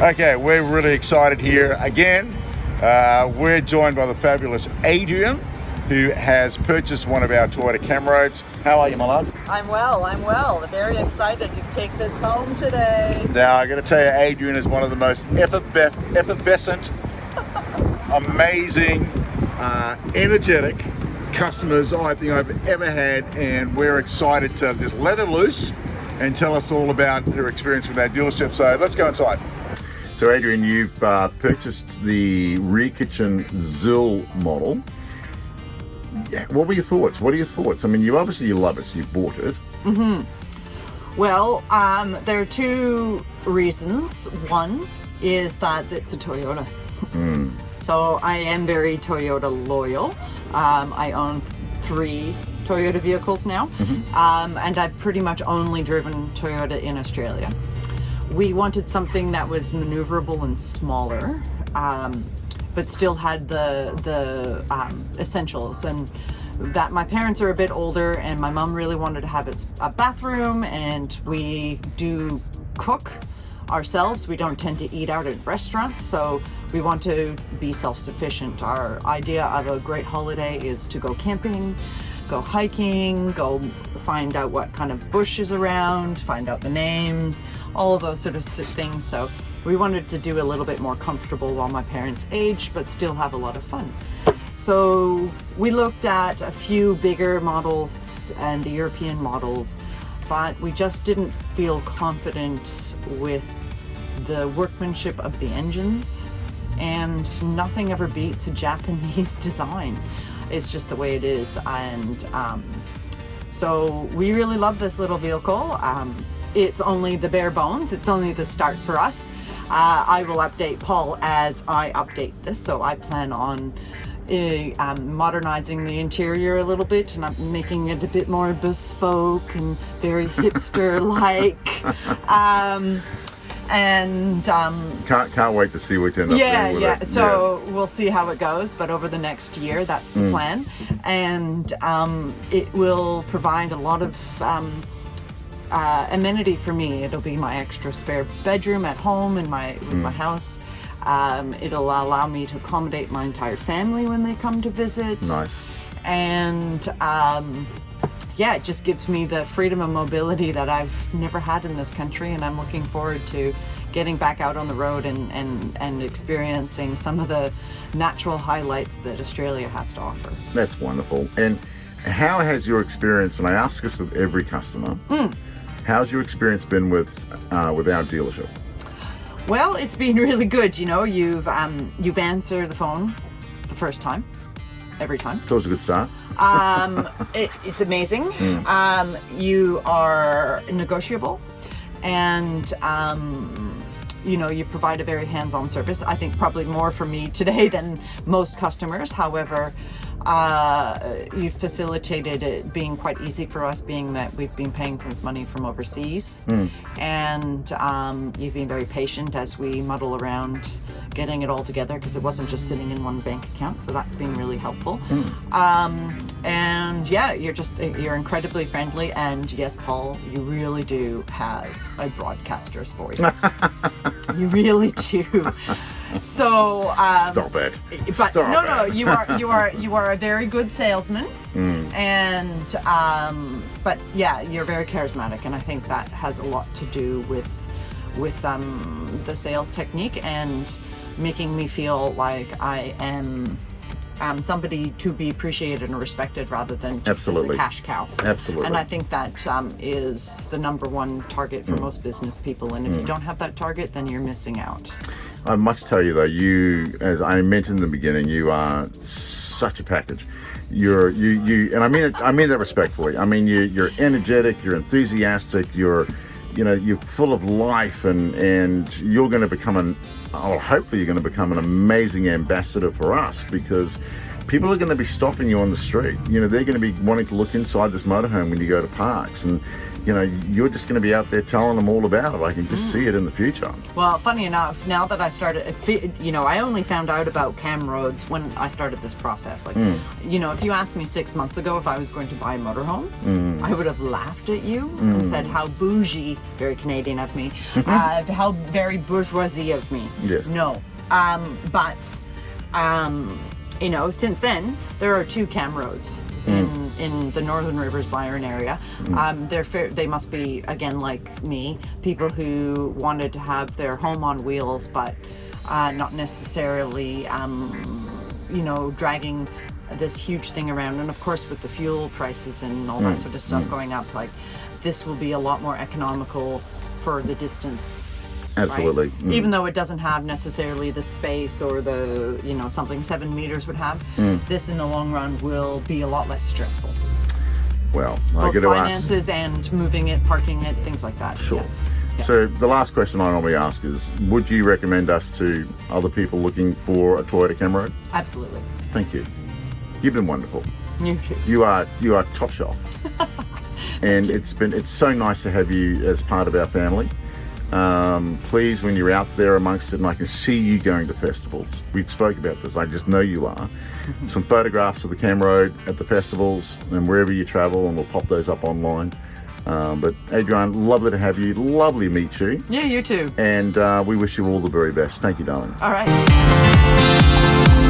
Okay, we're really excited here again. We're joined by the fabulous Adrienne, who has purchased one of our Toyota Camroads. How are you, my love? I'm well. Very excited to take this home today. Now, I got to tell you, Adrienne is one of the most effervescent, amazing, energetic customers I think I've ever had, and we're excited to just let her loose and tell us all about her experience with our dealership. So let's go inside. So Adrienne, you've purchased the rear kitchen ZIL model. Yeah, what were your thoughts? What are your thoughts? I mean, you obviously love it, so you bought it. Well, there are two reasons. One is that it's a Toyota. So I am very Toyota loyal. I own 3 Toyota vehicles now, and I've pretty much only driven Toyota in Australia. We wanted something that was maneuverable and smaller, but still had the essentials, and that my parents are a bit older and my mom really wanted to have a bathroom, and we do cook ourselves. We don't tend to eat out at restaurants, so we want to be self-sufficient. Our idea of a great holiday is to go camping, go hiking, go find out what kind of bush is around, find out the names, all of those sort of things. So we wanted to do a little bit more comfortable while my parents aged, but still have a lot of fun. So we looked at a few bigger models and the European models, but we just didn't feel confident with the workmanship of the engines, and nothing ever beats a Japanese design. It's just the way it is. And so we really love this little vehicle. It's only the bare bones. It's only the start for us. I will update Paul as I update this. So I plan on modernizing the interior a little bit, and I'm making it a bit more bespoke and very hipster-like. Can't wait to see what you end up doing with it. So we'll see how it goes, but over the next year, that's the plan. And it will provide a lot of amenity for me. It'll be my extra spare bedroom at home in my house. It'll allow me to accommodate my entire family when they come to visit. Nice. And yeah, it just gives me the freedom of mobility that I've never had in this country, and I'm looking forward to getting back out on the road and experiencing some of the natural highlights that Australia has to offer. That's wonderful. And how has your experience, and I ask this with every customer, how's your experience been with our dealership? Well, it's been really good. You know, you've answered the phone the first time, every time. So it's a good start. It's amazing. You are negotiable, and you know, you provide a very hands-on service. I think probably more for me today than most customers. However, you facilitated it being quite easy for us, being that we've been paying for money from overseas, and you've been very patient as we muddle around getting it all together, because it wasn't just sitting in one bank account, so that's been really helpful. And yeah, you're incredibly friendly, and yes, Paul, you really do have a broadcaster's voice. You really do. So stop it. But Stop no, it. you are a very good salesman, and but yeah, you're very charismatic, and I think that has a lot to do with the sales technique and making me feel like I am somebody to be appreciated and respected, rather than just as a cash cow. Absolutely. And I think that is the number one target for most business people, and if you don't have that target, then you're missing out. I must tell you though, you, as I mentioned in the beginning, you are such a package. You, and I mean that respectfully. I mean, you're energetic, you're enthusiastic, you're full of life, and you're going to become hopefully you're going to become an amazing ambassador for us, because people are going to be stopping you on the street. You know, they're going to be wanting to look inside this motorhome when you go to parks, and you know, you're just going to be out there telling them all about it. I can just see it in the future. Well, funny enough, now that I started, you know, I only found out about Camroads when I started this process. Like, you know, if you asked me 6 months ago if I was going to buy a motorhome, I would have laughed at you and said how bougie, very Canadian of me, how very bourgeoisie of me. Yes. No. You know, since then, there are 2 Camroads in the Northern Rivers Byron area. They must be, again, like me, people who wanted to have their home on wheels, but not necessarily, you know, dragging this huge thing around. And of course, with the fuel prices and all that sort of stuff going up, like, this will be a lot more economical for the distance. Absolutely. Right? Even though it doesn't have necessarily the space or the, you know, something 7 meters would have, this in the long run will be a lot less stressful. Well, both finances and moving it, parking it, things like that. Sure. Yeah. So the last question I normally ask is, would you recommend us to other people looking for a Toyota Camroad? Absolutely. Thank you. You've been wonderful. You too. You are top shelf. And it's so nice to have you as part of our family. Please, when you're out there amongst it, and I can see you going to festivals, we spoke about this, I just know you are, some photographs of the Camroad at the festivals and wherever you travel, and we'll pop those up online. But Adrienne, lovely to have you, lovely to meet you. Yeah, you too. And we wish you all the very best. Thank you, darling. All right.